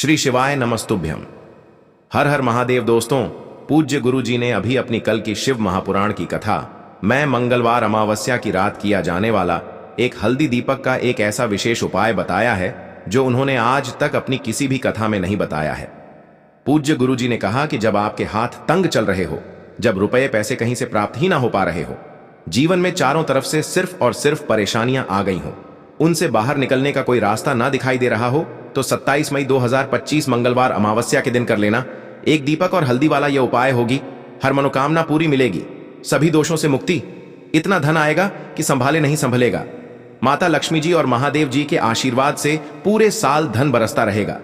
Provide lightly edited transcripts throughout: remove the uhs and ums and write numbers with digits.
श्री शिवाय नमस्तुभ्यम। हर हर महादेव। दोस्तों, पूज्य गुरु जी ने अभी अपनी कल की शिव महापुराण की कथा मैं मंगलवार अमावस्या की रात किया जाने वाला एक हल्दी दीपक का एक ऐसा विशेष उपाय बताया है जो उन्होंने आज तक अपनी किसी भी कथा में नहीं बताया है। पूज्य गुरु जी ने कहा कि जब आपके हाथ तंग चल रहे हो, जब रुपए पैसे कहीं से प्राप्त ही ना हो पा रहे हो, जीवन में चारों तरफ से सिर्फ और सिर्फ परेशानियां आ गई हो, उनसे बाहर निकलने का कोई रास्ता ना दिखाई दे रहा हो, तो 27 मई 2025 मंगलवार अमावस्या के दिन कर लेना। एक दीपक और हल्दी वाला यह उपाय होगी, हर मनोकामना पूरी मिलेगी, सभी दोषों से मुक्ति, इतना धन आएगा कि संभाले नहीं संभलेगा। माता लक्ष्मी जी और महादेव जी के आशीर्वाद से पूरे साल धन बरसता रहेगा।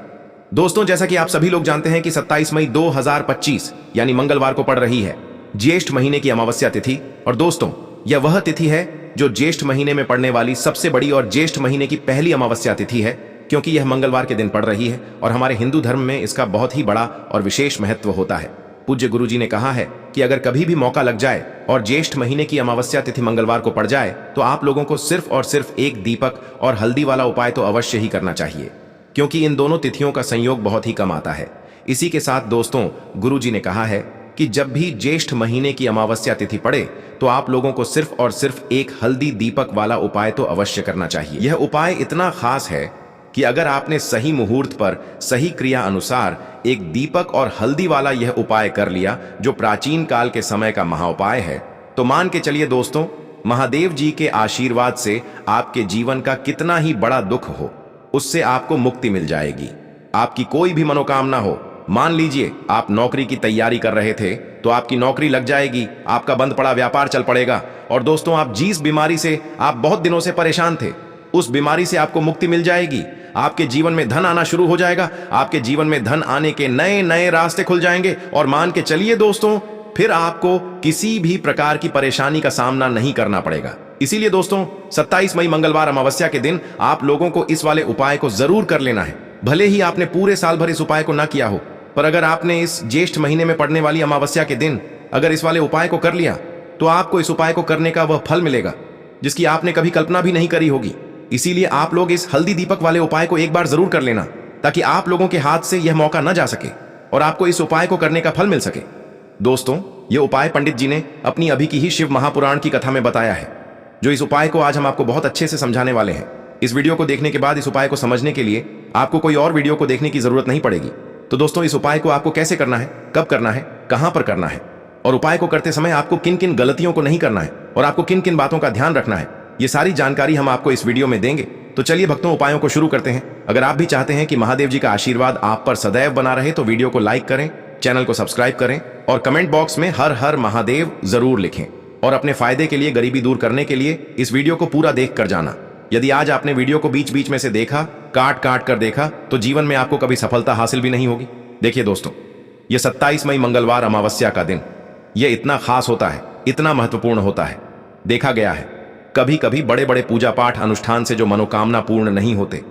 दोस्तों, जैसा कि आप सभी लोग जानते हैं कि 27 मई 2025 यानी मंगलवार को पड़ रही है ज्येष्ठ महीने की अमावस्या तिथि। और दोस्तों, यह वह तिथि है जो ज्येष्ठ महीने में पड़ने वाली सबसे बड़ी और ज्येष्ठ महीने की पहली अमावस्या तिथि है, क्योंकि यह मंगलवार के दिन पड़ रही है और हमारे हिंदू धर्म में इसका बहुत ही बड़ा और विशेष महत्व होता है। पूज्य गुरु जी ने कहा है कि अगर कभी भी मौका लग जाए और ज्येष्ठ महीने की अमावस्या तिथि मंगलवार को पड़ जाए तो आप लोगों को सिर्फ और सिर्फ एक दीपक और हल्दी वाला उपाय तो अवश्य ही करना चाहिए, क्योंकि इन दोनों तिथियों का संयोग बहुत ही कम आता है। इसी के साथ दोस्तों, गुरु जी ने कहा है कि जब भी ज्येष्ठ महीने की अमावस्या तिथि पड़े तो आप लोगों को सिर्फ और सिर्फ एक हल्दी दीपक वाला उपाय तो अवश्य करना चाहिए। यह उपाय इतना खास है कि अगर आपने सही मुहूर्त पर सही क्रिया अनुसार एक दीपक और हल्दी वाला यह उपाय कर लिया, जो प्राचीन काल के समय का महाउपाय है, तो मान के चलिए दोस्तों, महादेव जी के आशीर्वाद से आपके जीवन का कितना ही बड़ा दुख हो, उससे आपको मुक्ति मिल जाएगी। आपकी कोई भी मनोकामना हो, मान लीजिए आप नौकरी की तैयारी कर रहे थे तो आपकी नौकरी लग जाएगी, आपका बंद पड़ा व्यापार चल पड़ेगा। और दोस्तों, आप जिस बीमारी से आप बहुत दिनों से परेशान थे, उस बीमारी से आपको मुक्ति मिल जाएगी। आपके जीवन में धन आना शुरू हो जाएगा, आपके जीवन में धन आने के नए नए रास्ते खुल जाएंगे। और मान के चलिए दोस्तों, फिर आपको किसी भी प्रकार की परेशानी का सामना नहीं करना पड़ेगा। इसीलिए दोस्तों, 27 मई मंगलवार अमावस्या के दिन आप लोगों को इस वाले उपाय को जरूर कर लेना है। भले ही आपने पूरे साल भर इस उपाय को ना किया हो, पर अगर आपने इस ज्येष्ठ महीने में पड़ने वाली अमावस्या के दिन अगर इस वाले उपाय को कर लिया तो आपको इस उपाय को करने का वह फल मिलेगा जिसकी आपने कभी कल्पना भी नहीं करी होगी। इसीलिए आप लोग इस हल्दी दीपक वाले उपाय को एक बार जरूर कर लेना, ताकि आप लोगों के हाथ से यह मौका न जा सके और आपको इस उपाय को करने का फल मिल सके। दोस्तों, यह उपाय पंडित जी ने अपनी अभी की ही शिव महापुराण की कथा में बताया है, जो इस उपाय को आज हम आपको बहुत अच्छे से समझाने वाले हैं। इस वीडियो को देखने के बाद इस उपाय को समझने के लिए आपको कोई और वीडियो को देखने की जरूरत नहीं पड़ेगी। तो दोस्तों, इस उपाय को आपको कैसे करना है, कब करना है, कहां पर करना है, और उपाय को करते समय आपको किन किन गलतियों को नहीं करना है और आपको किन किन बातों का ध्यान रखना है, ये सारी जानकारी हम आपको इस वीडियो में देंगे। तो चलिए भक्तों, उपायों को शुरू करते हैं। अगर आप भी चाहते हैं कि महादेव जी का आशीर्वाद आप पर सदैव बना रहे तो वीडियो को लाइक करें, चैनल को सब्सक्राइब करें और कमेंट बॉक्स में हर हर महादेव जरूर लिखें। और अपने फायदे के लिए, गरीबी दूर करने के लिए इस वीडियो को पूरा देख कर जाना। यदि आज आपने वीडियो को बीच बीच में से देखा, काट काट कर देखा, तो जीवन में आपको कभी सफलता हासिल भी नहीं होगी। देखिए दोस्तों, यह 27 मई मंगलवार अमावस्या का दिन यह इतना खास होता है, इतना महत्वपूर्ण होता है। देखा गया है कभी कभी बड़े बड़े पूजा पाठ अनुष्ठान से जो मनोकामना पूर्ण नहीं होते,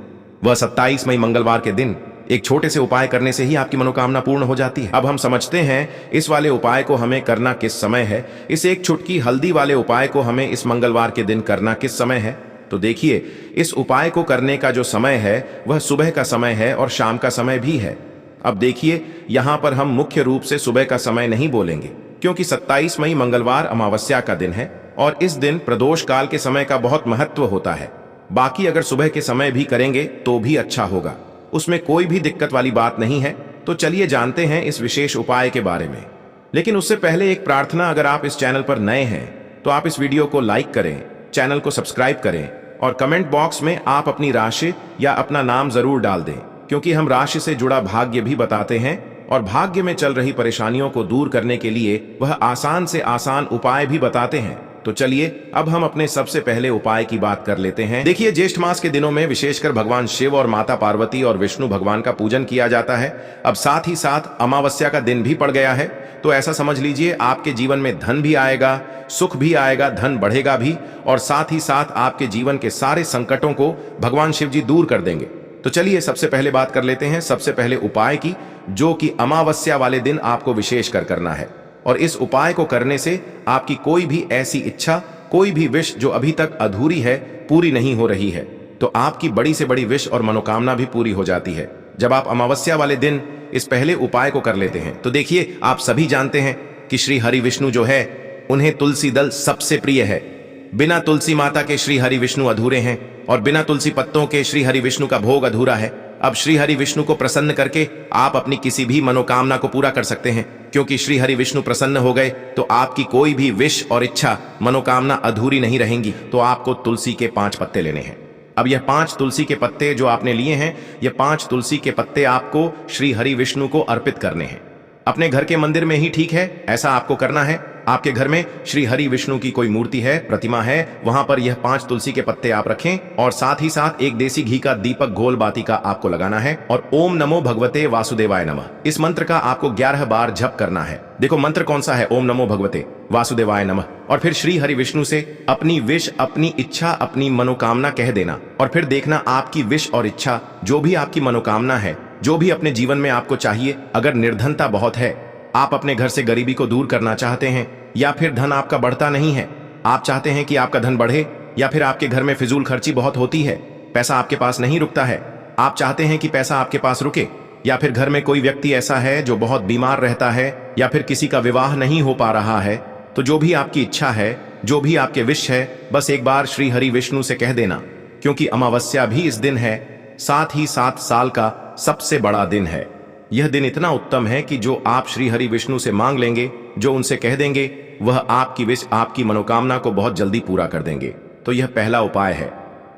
वह 27 मई मंगलवार के दिन एक छोटे से उपाय करने से ही आपकी मनोकामना पूर्ण हो जाती है। अब हम समझते हैं इस वाले उपाय को हमें करना किस समय है। इस एक चुटकी हल्दी वाले उपाय को हमें इस मंगलवार के दिन करना किस समय है। तो देखिए, इस उपाय को करने का जो समय है वह सुबह का समय है और शाम का समय भी है। अब देखिए, यहां पर हम मुख्य रूप से सुबह का समय नहीं बोलेंगे, क्योंकि 27 मई मंगलवार अमावस्या का दिन है और इस दिन प्रदोष काल के समय का बहुत महत्व होता है। बाकी अगर सुबह के समय भी करेंगे तो भी अच्छा होगा, उसमें कोई भी दिक्कत वाली बात नहीं है। तो चलिए जानते हैं इस विशेष उपाय के बारे में। लेकिन उससे पहले एक प्रार्थना, अगर आप इस चैनल पर नए हैं तो आप इस वीडियो को लाइक करें, चैनल को सब्सक्राइब करें और कमेंट बॉक्स में आप अपनी राशि या अपना नाम जरूर डाल दें, क्योंकि हम राशि से जुड़ा भाग्य भी बताते हैं और भाग्य में चल रही परेशानियों को दूर करने के लिए वह आसान से आसान उपाय भी बताते हैं। तो चलिए अब हम अपने सबसे पहले उपाय की बात कर लेते हैं। देखिए, ज्येष्ठ मास के दिनों में विशेषकर भगवान शिव और माता पार्वती और विष्णु भगवान का पूजन किया जाता है। अब साथ ही साथ अमावस्या का दिन भी पड़ गया है, तो ऐसा समझ लीजिए आपके जीवन में धन भी आएगा, सुख भी आएगा, धन बढ़ेगा भी, और साथ ही साथ आपके जीवन के सारे संकटों को भगवान शिव जी दूर कर देंगे। तो चलिए सबसे पहले बात कर लेते हैं सबसे पहले उपाय की, जो कि अमावस्या वाले दिन आपको विशेष कर करना है। और इस उपाय को करने से आपकी कोई भी ऐसी इच्छा, कोई भी विश जो अभी तक अधूरी है, पूरी नहीं हो रही है, तो आपकी बड़ी से बड़ी विश और मनोकामना भी पूरी हो जाती है। जब आप अमावस्या वाले दिन इस पहले उपाय को कर लेते हैं तो देखिए, आप सभी जानते हैं कि श्री हरि विष्णु जो है उन्हें तुलसी दल सबसे प्रिय है। बिना तुलसी माता के श्री हरि विष्णु अधूरे हैं और बिना तुलसी पत्तों के श्री हरि विष्णु का भोग अधूरा है। अब श्री हरि विष्णु को प्रसन्न करके आप अपनी किसी भी मनोकामना को पूरा कर सकते हैं, क्योंकि श्री हरि विष्णु प्रसन्न हो गए तो आपकी कोई भी विश और इच्छा मनोकामना अधूरी नहीं रहेंगी। तो आपको तुलसी के 5 पत्ते लेने हैं। अब यह 5 तुलसी के पत्ते जो आपने लिए हैं, यह 5 तुलसी के पत्ते आपको श्री हरि विष्णु को अर्पित करने हैं। अपने घर के मंदिर में ही ठीक है, ऐसा आपको करना है। आपके घर में श्री हरि विष्णु की कोई मूर्ति है, प्रतिमा है, वहां पर यह 5 तुलसी के पत्ते आप रखें और साथ ही साथ एक देसी घी का दीपक घोल बाती का आपको लगाना है और ओम नमो भगवते वासुदेवाय नमः इस मंत्र का आपको 11 बार जप करना है। देखो मंत्र कौन सा है, ओम नमो भगवते वासुदेवाय नमः। और फिर श्री हरि विष्णु से अपनी विश, अपनी इच्छा, अपनी मनोकामना कह देना और फिर देखना आपकी विश और इच्छा, जो भी आपकी मनोकामना है, जो भी अपने जीवन में आपको चाहिए। अगर निर्धनता बहुत है, आप अपने घर से गरीबी को दूर करना चाहते हैं, या फिर धन आपका बढ़ता नहीं है, आप चाहते हैं कि आपका धन बढ़े, या फिर आपके घर में फिजूल खर्ची बहुत होती है, पैसा आपके पास नहीं रुकता है, आप चाहते हैं कि पैसा आपके पास रुके, या फिर घर में कोई व्यक्ति ऐसा है जो बहुत बीमार रहता है, या फिर किसी का विवाह नहीं हो पा रहा है, तो जो भी आपकी इच्छा है, जो भी आपके विश है, बस एक बार श्री हरि विष्णु से कह देना। क्योंकि अमावस्या भी इस दिन है, साथ ही साथ साल का सबसे बड़ा दिन है। यह दिन इतना उत्तम है कि जो आप श्री हरि विष्णु से मांग लेंगे, जो उनसे कह देंगे, वह आपकी विश, आपकी मनोकामना को बहुत जल्दी पूरा कर देंगे। तो यह पहला उपाय है।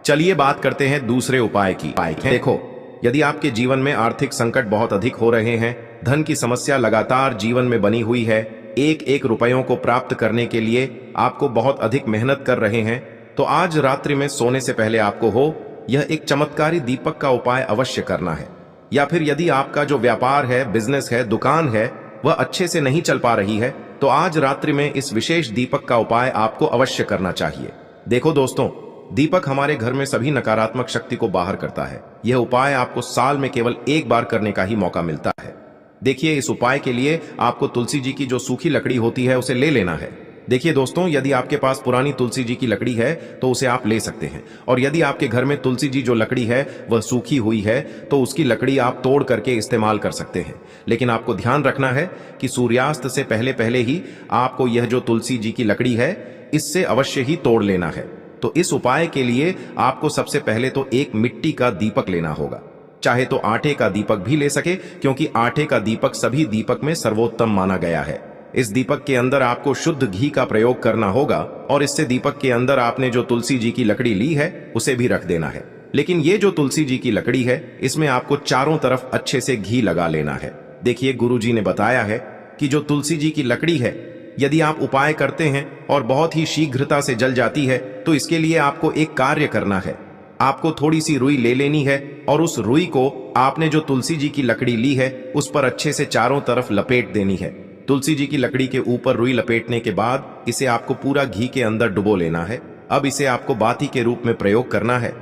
चलिए बात करते हैं दूसरे उपाय की। देखो, यदि आपके जीवन में आर्थिक संकट बहुत अधिक हो रहे हैं, धन की समस्या लगातार जीवन में बनी हुई है, एक एक रुपयों को प्राप्त करने के लिए आपको बहुत अधिक मेहनत कर रहे हैं, तो आज रात्रि में सोने से पहले आपको हो यह एक चमत्कारी दीपक का उपाय अवश्य करना है। या फिर यदि आपका जो व्यापार है, बिजनेस है, दुकान है, वह अच्छे से नहीं चल पा रही है, तो आज रात्रि में इस विशेष दीपक का उपाय आपको अवश्य करना चाहिए। देखो दोस्तों, दीपक हमारे घर में सभी नकारात्मक शक्ति को बाहर करता है। यह उपाय आपको साल में केवल एक बार करने का ही मौका मिलता है। देखिए, इस उपाय के लिए आपको तुलसी जी की जो सूखी लकड़ी होती है उसे ले लेना है। देखिए दोस्तों, यदि आपके पास पुरानी तुलसी जी की लकड़ी है तो उसे आप ले सकते हैं, और यदि आपके घर में तुलसी जी जो लकड़ी है वह सूखी हुई है तो उसकी लकड़ी आप तोड़ करके इस्तेमाल कर सकते हैं। लेकिन आपको ध्यान रखना है कि सूर्यास्त से पहले पहले ही आपको यह जो तुलसी जी की लकड़ी है इससे अवश्य ही तोड़ लेना है। तो इस उपाय के लिए आपको सबसे पहले तो एक मिट्टी का दीपक लेना होगा, चाहे तो आटे का दीपक भी ले सके, क्योंकि आटे का दीपक सभी दीपक में सर्वोत्तम माना गया है। इस दीपक के अंदर आपको शुद्ध घी का प्रयोग करना होगा और इससे दीपक के अंदर आपने जो तुलसी जी की लकड़ी ली है उसे भी रख देना है। लेकिन ये जो तुलसी जी की लकड़ी है, इसमें आपको चारों तरफ अच्छे से घी लगा लेना है। देखिए, गुरुजी ने बताया है कि जो तुलसी जी की लकड़ी है, यदि आप उपाय करते हैं और बहुत ही शीघ्रता से जल जाती है, तो इसके लिए आपको एक कार्य करना है। आपको थोड़ी सी रुई ले लेनी है और उस रुई को आपने जो तुलसी जी की लकड़ी ली है उस पर अच्छे से चारों तरफ लपेट देनी है। तुलसी जी की लकड़ी के ऊपर रुई लपेटने के बाद इसे आपको पूरा घी के अंदर डुबो लेना है। अब इसे आपको बाती के रूप में प्रयोग करना है।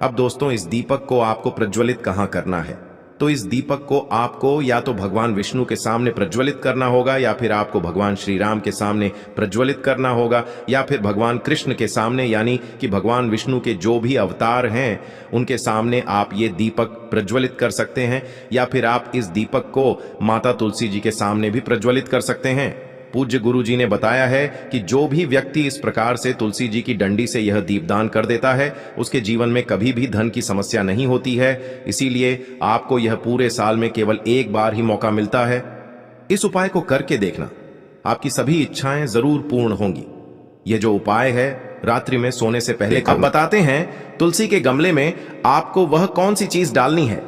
अब दोस्तों, इस दीपक को आपको प्रज्वलित कहाँ करना है? तो इस दीपक को आपको या तो भगवान विष्णु के सामने प्रज्वलित करना होगा, या फिर आपको भगवान श्री राम के सामने प्रज्वलित करना होगा, या फिर भगवान कृष्ण के सामने, यानी कि भगवान विष्णु के जो भी अवतार हैं उनके सामने आप ये दीपक प्रज्वलित कर सकते हैं, या फिर आप इस दीपक को माता तुलसी जी के सामने भी प्रज्वलित कर सकते हैं। पूज्य गुरु जी ने बताया है कि जो भी व्यक्ति इस प्रकार से तुलसी जी की डंडी से यह दीपदान कर देता है, उसके जीवन में कभी भी धन की समस्या नहीं होती है। इसीलिए आपको यह पूरे साल में केवल एक बार ही मौका मिलता है। इस उपाय को करके देखना, आपकी सभी इच्छाएं जरूर पूर्ण होंगी। यह जो उपाय है रात्रि में सोने से पहले। अब बताते हैं तुलसी के गमले में आपको वह कौन सी चीज डालनी है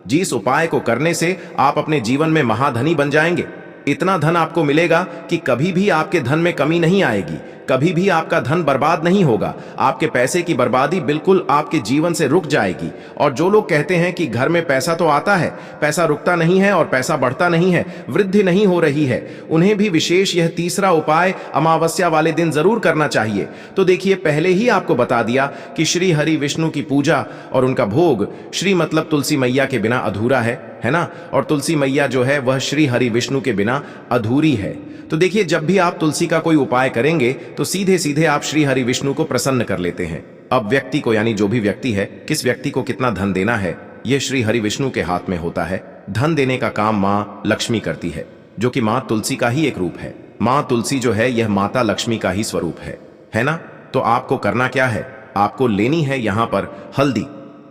जिस उपाय को करने से आप अपने जीवन में महाधनी बन जाएंगे। इतना धन आपको मिलेगा कि कभी भी आपके धन में कमी नहीं आएगी, कभी भी आपका धन बर्बाद नहीं होगा। आपके पैसे की बर्बादी बिल्कुल आपके जीवन से रुक जाएगी। और जो लोग कहते हैं कि घर में पैसा तो आता है, पैसा रुकता नहीं है और पैसा बढ़ता नहीं है, वृद्धि नहीं हो रही है, उन्हें भी विशेष यह तीसरा उपाय अमावस्या वाले दिन जरूर करना चाहिए। तो देखिए, पहले ही आपको बता दिया कि श्री हरि विष्णु की पूजा और उनका भोग, श्री मतलब तुलसी मैया के बिना अधूरा है ना, और तुलसी मैया जो है वह श्री हरि विष्णु के बिना अधूरी है। तो देखिए, जब भी आप तुलसी का कोई उपाय करेंगे तो सीधे सीधे आप श्री हरि विष्णु को प्रसन्न कर लेते हैं। अब व्यक्ति को, यानी जो भी व्यक्ति है, किस व्यक्ति को कितना धन देना है यह श्री हरि विष्णु के हाथ में होता है। धन देने का काम माँ लक्ष्मी करती है, जो कि माँ तुलसी का ही एक रूप है। माँ तुलसी जो है यह माता लक्ष्मी का ही स्वरूप है ना। तो आपको करना क्या है, आपको लेनी है यहाँ पर हल्दी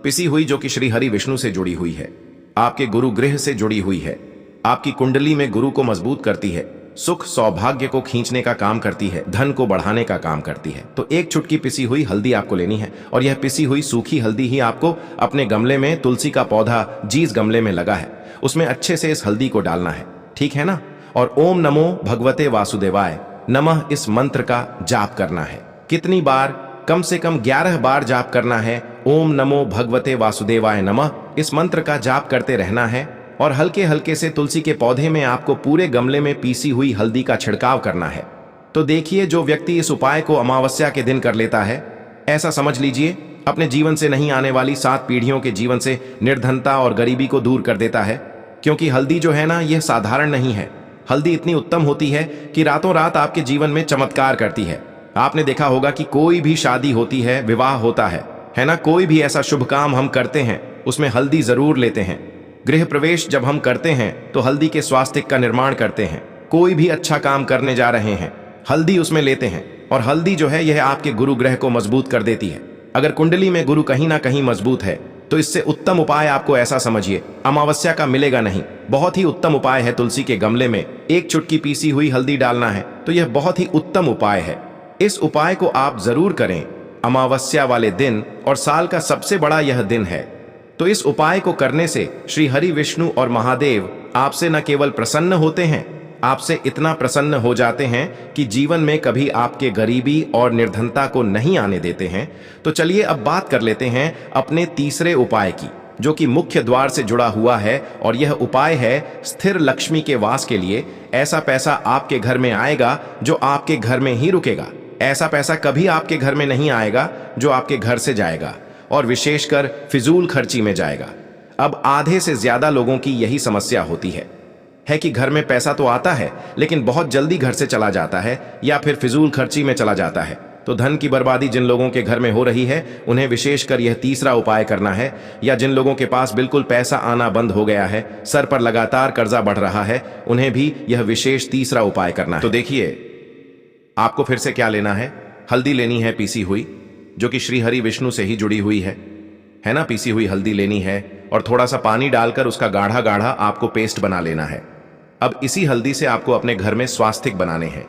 पिसी हुई, जो कि श्री हरि विष्णु से जुड़ी हुई है, आपके गुरु गृह से जुड़ी हुई है, आपकी कुंडली में गुरु को मजबूत करती है, सुख सौभाग्य को खींचने का काम करती है, धन को बढ़ाने का काम करती है। तो एक चुटकी पिसी हुई हल्दी आपको लेनी है, और यह पिसी हुई सूखी हल्दी ही आपको अपने गमले में, तुलसी का पौधा जिस गमले में लगा है उसमें अच्छे से इस हल्दी को डालना है, ठीक है ना। और ओम नमो भगवते वासुदेवाय नमः इस मंत्र का जाप करना है। कितनी बार, कम से कम 11 बार जाप करना है। ओम नमो भगवते वासुदेवाय नमः इस मंत्र का जाप करते रहना है, और हल्के हल्के से तुलसी के पौधे में आपको पूरे गमले में पीसी हुई हल्दी का छिड़काव करना है। तो देखिए, जो व्यक्ति इस उपाय को अमावस्या के दिन कर लेता है, ऐसा समझ लीजिए अपने जीवन से नहीं आने वाली 7 पीढ़ियों के जीवन से निर्धनता और गरीबी को दूर कर देता है। क्योंकि हल्दी जो है ना, यह साधारण नहीं है। हल्दी इतनी उत्तम होती है कि रातों रात आपके जीवन में चमत्कार करती है। आपने देखा होगा कि कोई भी शादी होती है, विवाह होता है ना, कोई भी ऐसा शुभ काम हम करते हैं उसमें हल्दी जरूर लेते हैं। गृह प्रवेश जब हम करते हैं तो हल्दी के स्वास्तिक का निर्माण करते हैं। कोई भी अच्छा काम करने जा रहे हैं, हल्दी उसमें लेते हैं। और हल्दी जो है यह आपके गुरु ग्रह को मजबूत कर देती है। अगर कुंडली में गुरु कहीं ना कहीं मजबूत है तो इससे उत्तम उपाय आपको ऐसा समझिए अमावस्या का मिलेगा नहीं। बहुत ही उत्तम उपाय है, तुलसी के गमले में एक चुटकी पीसी हुई हल्दी डालना है। तो यह बहुत ही उत्तम उपाय है। इस उपाय को आप जरूर करें अमावस्या वाले दिन, और साल का सबसे बड़ा यह दिन है। तो इस उपाय को करने से श्री हरि विष्णु और महादेव आपसे न केवल प्रसन्न होते हैं, आपसे इतना प्रसन्न हो जाते हैं कि जीवन में कभी आपके गरीबी और निर्धनता को नहीं आने देते हैं। तो चलिए अब बात कर लेते हैं अपने तीसरे उपाय की, जो कि मुख्य द्वार से जुड़ा हुआ है। और यह उपाय है स्थिर लक्ष्मी के वास के लिए। ऐसा पैसा आपके घर में आएगा जो आपके घर में ही रुकेगा। ऐसा पैसा कभी आपके घर में नहीं आएगा जो आपके घर से जाएगा, और विशेषकर फिजूल खर्ची में जाएगा। अब आधे से ज्यादा लोगों की यही समस्या होती है कि घर में पैसा तो आता है लेकिन बहुत जल्दी घर से चला जाता है, या फिर फिजूल खर्ची में चला जाता है। तो धन की बर्बादी जिन लोगों के घर में हो रही है उन्हें विशेषकर यह तीसरा उपाय करना है। या जिन लोगों के पास बिल्कुल पैसा आना बंद हो गया है, सर पर लगातार कर्जा बढ़ रहा है, उन्हें भी यह विशेष तीसरा उपाय करना है। तो देखिए, आपको फिर से क्या लेना है, हल्दी लेनी है पीसी हुई, जो कि श्री हरि विष्णु से ही जुड़ी हुई है ना। पीसी हुई हल्दी लेनी है, और थोड़ा सा पानी डालकर उसका गाढ़ा गाढ़ा आपको पेस्ट बना लेना है। अब इसी हल्दी से आपको अपने घर में स्वास्तिक बनाने हैं।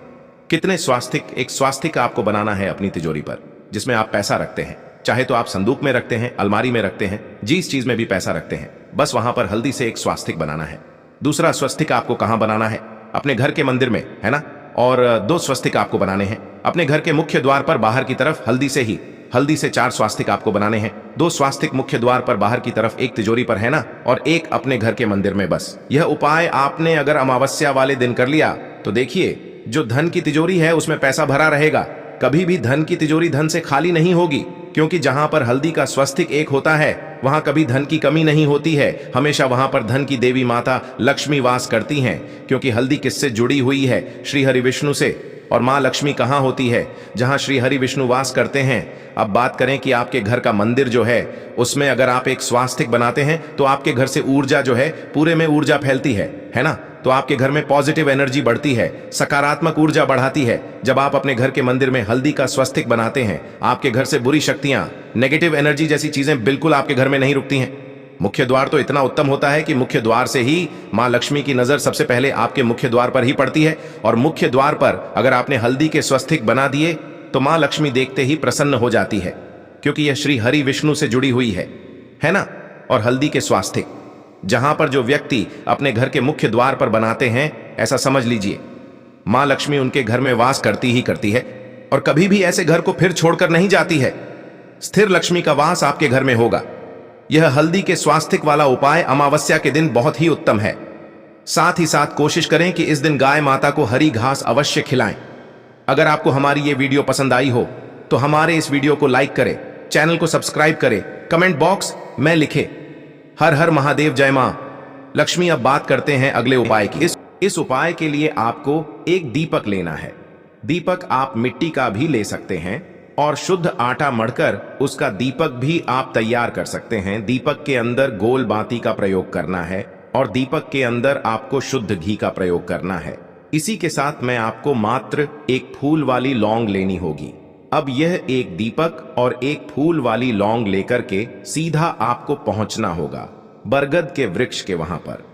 कितने स्वास्तिक? एक स्वास्तिक आपको बनाना है अपनी तिजोरी पर, जिसमें आप पैसा रखते हैं। चाहे तो आप संदूक में रखते हैं, अलमारी में रखते हैं, जिस चीज में भी पैसा रखते हैं, बस वहां पर हल्दी से एक स्वास्तिक बनाना है। दूसरा स्वस्तिक आपको कहां बनाना है? अपने घर के मंदिर में, है ना। और 2 स्वस्तिक आपको बनाने हैं अपने घर के मुख्य द्वार पर बाहर की तरफ। हल्दी से 4 स्वास्तिक आपको बनाने हैं। 2 स्वास्तिक मुख्य द्वार पर बाहर की तरफ, एक तिजोरी पर, है ना, और एक अपने घर के मंदिर में। बस यह उपाय आपने अगर अमावस्या वाले दिन कर लिया तो देखिए, जो धन की तिजोरी है उसमें पैसा भरा रहेगा। कभी भी धन की तिजोरी धन से खाली नहीं होगी, क्योंकि जहां पर हल्दी का स्वस्तिक एक होता है वहां कभी धन की कमी नहीं होती है। हमेशा वहां पर धन की देवी माता लक्ष्मी वास करती हैं, क्योंकि हल्दी किससे जुड़ी हुई है? श्री हरि विष्णु से। और माँ लक्ष्मी कहाँ होती है? जहां श्री हरि विष्णु वास करते हैं। अब बात करें कि आपके घर का मंदिर जो है उसमें अगर आप एक स्वास्तिक बनाते हैं तो आपके घर से ऊर्जा जो है, पूरे में ऊर्जा फैलती है ना। तो आपके घर में पॉजिटिव एनर्जी बढ़ती है, सकारात्मक ऊर्जा बढ़ाती है। जब आप अपने घर के मंदिर में हल्दी का स्वस्तिक बनाते हैं, आपके घर से बुरी शक्तियां, नेगेटिव एनर्जी जैसी चीजें बिल्कुल आपके घर में नहीं रुकती हैं। मुख्य द्वार तो इतना उत्तम होता है कि मुख्य द्वार से ही मां लक्ष्मी की नजर सबसे पहले आपके मुख्य द्वार पर ही पड़ती है। और मुख्य द्वार पर अगर आपने हल्दी के स्वस्तिक बना दिए तो मां लक्ष्मी देखते ही प्रसन्न हो जाती है, क्योंकि यह श्री हरि विष्णु से जुड़ी हुई है ना। और हल्दी के स्वास्तिक जहां पर जो व्यक्ति अपने घर के मुख्य द्वार पर बनाते हैं, ऐसा समझ लीजिए मां लक्ष्मी उनके घर में वास करती ही करती है, और कभी भी ऐसे घर को फिर छोड़कर नहीं जाती है। स्थिर लक्ष्मी का वास आपके घर में होगा। यह हल्दी के स्वास्तिक वाला उपाय अमावस्या के दिन बहुत ही उत्तम है। साथ ही साथ कोशिश करें कि इस दिन गाय माता को हरी घास अवश्य खिलाएं। अगर आपको हमारी ये वीडियो पसंद आई हो तो हमारे इस वीडियो को लाइक करें, चैनल को सब्सक्राइब करें, कमेंट बॉक्स में लिखें हर हर महादेव, जय मां लक्ष्मी। अब बात करते हैं अगले उपाय की। इस उपाय के लिए आपको एक दीपक लेना है। दीपक आप मिट्टी का भी ले सकते हैं, और शुद्ध आटा मढ़कर उसका दीपक भी आप तैयार कर सकते हैं। दीपक के अंदर गोल बाती का प्रयोग करना है और दीपक के अंदर आपको शुद्ध घी का प्रयोग करना है। इसी के साथ मैं आपको मात्र एक फूल वाली लौंग लेनी होगी। अब यह एक दीपक और एक फूल वाली लौंग लेकर के सीधा आपको पहुंचना होगा बरगद के वृक्ष के वहां पर।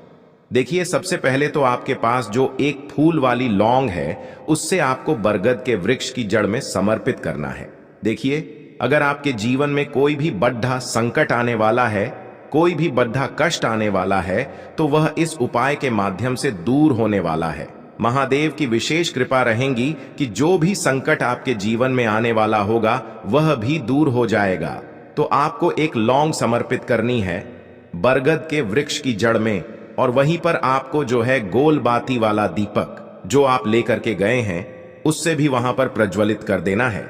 देखिए, सबसे पहले तो आपके पास जो एक फूल वाली लौंग है उससे आपको बरगद के वृक्ष की जड़ में समर्पित करना है। देखिए, अगर आपके जीवन में कोई भी बड़ा संकट आने वाला है, कोई भी बड़ा कष्ट आने वाला है, तो वह इस उपाय के माध्यम से दूर होने वाला है। महादेव की विशेष कृपा रहेगी कि जो भी संकट आपके जीवन में आने वाला होगा वह भी दूर हो जाएगा। तो आपको एक लौंग समर्पित करनी है बरगद के वृक्ष की जड़ में, और वहीं पर आपको जो है गोल बाती वाला दीपक जो आप लेकर के गए हैं उससे भी वहां पर प्रज्वलित कर देना है।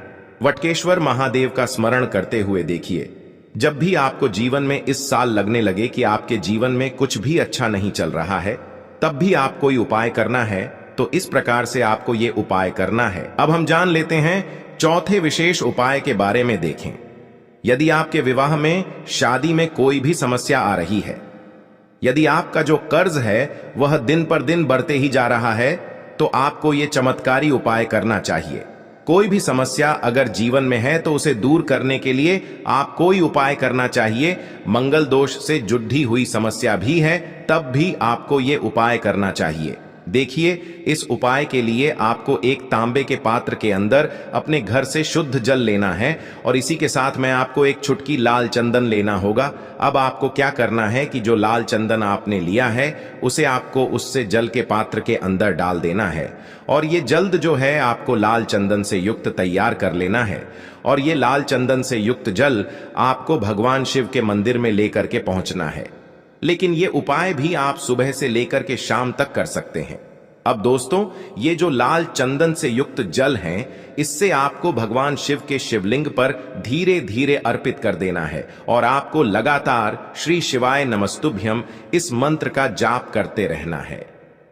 वटकेश्वर महादेव का स्मरण करते हुए देखिए, जब भी आपको जीवन में इस साल लगने लगे कि आपके जीवन में कुछ भी अच्छा नहीं चल रहा है, तब भी आप कोई उपाय करना है, तो इस प्रकार से आपको ये उपाय करना है। अब हम जान लेते हैं चौथे विशेष उपाय के बारे में। देखें, यदि आपके विवाह में, शादी में कोई भी समस्या आ रही है, यदि आपका जो कर्ज है वह दिन पर दिन बढ़ते ही जा रहा है, तो आपको ये चमत्कारी उपाय करना चाहिए। कोई भी समस्या अगर जीवन में है तो उसे दूर करने के लिए आप कोई उपाय करना चाहिए। मंगल दोष से जुड़ी हुई समस्या भी है तब भी आपको ये उपाय करना चाहिए। देखिए, इस उपाय के लिए आपको एक तांबे के पात्र के अंदर अपने घर से शुद्ध जल लेना है और इसी के साथ में आपको एक चुटकी लाल चंदन लेना होगा। अब आपको क्या करना है कि जो लाल चंदन आपने लिया है उसे आपको उससे जल के पात्र के अंदर डाल देना है और ये जल्द जो है आपको लाल चंदन से युक्त तैयार कर लेना है। और ये लाल चंदन से युक्त जल आपको भगवान शिव के मंदिर में लेकर के पहुंचना है। लेकिन ये उपाय भी आप सुबह से लेकर के शाम तक कर सकते हैं। अब दोस्तों, ये जो लाल चंदन से युक्त जल है, इससे आपको भगवान शिव के शिवलिंग पर धीरे धीरे अर्पित कर देना है और आपको लगातार श्री शिवाय नमस्तुभ्यम इस मंत्र का जाप करते रहना है।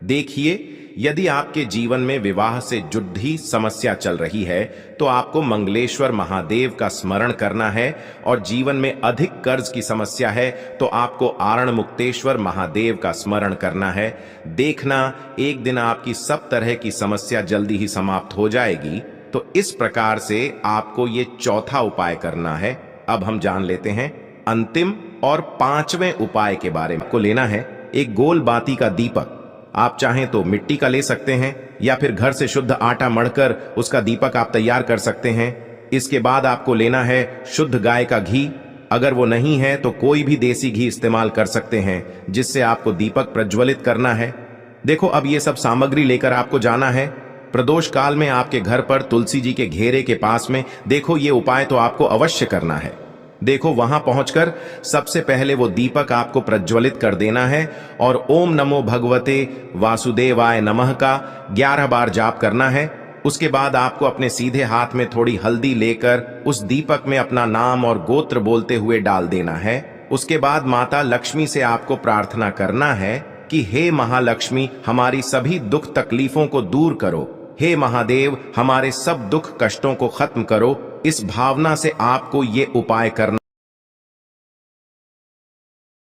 देखिए, यदि आपके जीवन में विवाह से जुड़ी समस्या चल रही है तो आपको मंगलेश्वर महादेव का स्मरण करना है, और जीवन में अधिक कर्ज की समस्या है तो आपको आरण मुक्तेश्वर महादेव का स्मरण करना है। देखना, एक दिन आपकी सब तरह की समस्या जल्दी ही समाप्त हो जाएगी। तो इस प्रकार से आपको ये चौथा उपाय करना है। अब हम जान लेते हैं अंतिम और पांचवें उपाय के बारे में। आपको लेना है एक गोल बाती का दीपक। आप चाहें तो मिट्टी का ले सकते हैं या फिर घर से शुद्ध आटा मढ़कर उसका दीपक आप तैयार कर सकते हैं। इसके बाद आपको लेना है शुद्ध गाय का घी। अगर वो नहीं है तो कोई भी देसी घी इस्तेमाल कर सकते हैं जिससे आपको दीपक प्रज्वलित करना है। देखो, अब ये सब सामग्री लेकर आपको जाना है प्रदोष काल में आपके घर पर तुलसी जी के घेरे के पास में। देखो, ये उपाय तो आपको अवश्य करना है। देखो, वहां पहुंचकर सबसे पहले वो दीपक आपको प्रज्वलित कर देना है और ओम नमो भगवते वासुदेवाय नमः का 11 बार जाप करना है। उसके बाद आपको अपने सीधे हाथ में थोड़ी हल्दी लेकर उस दीपक में अपना नाम और गोत्र बोलते हुए डाल देना है। उसके बाद माता लक्ष्मी से आपको प्रार्थना करना है कि हे महालक्ष्मी, हमारी सभी दुख तकलीफों को दूर करो। हे महादेव, हमारे सब दुख कष्टों को खत्म करो। इस भावना से आपको ये उपाय करना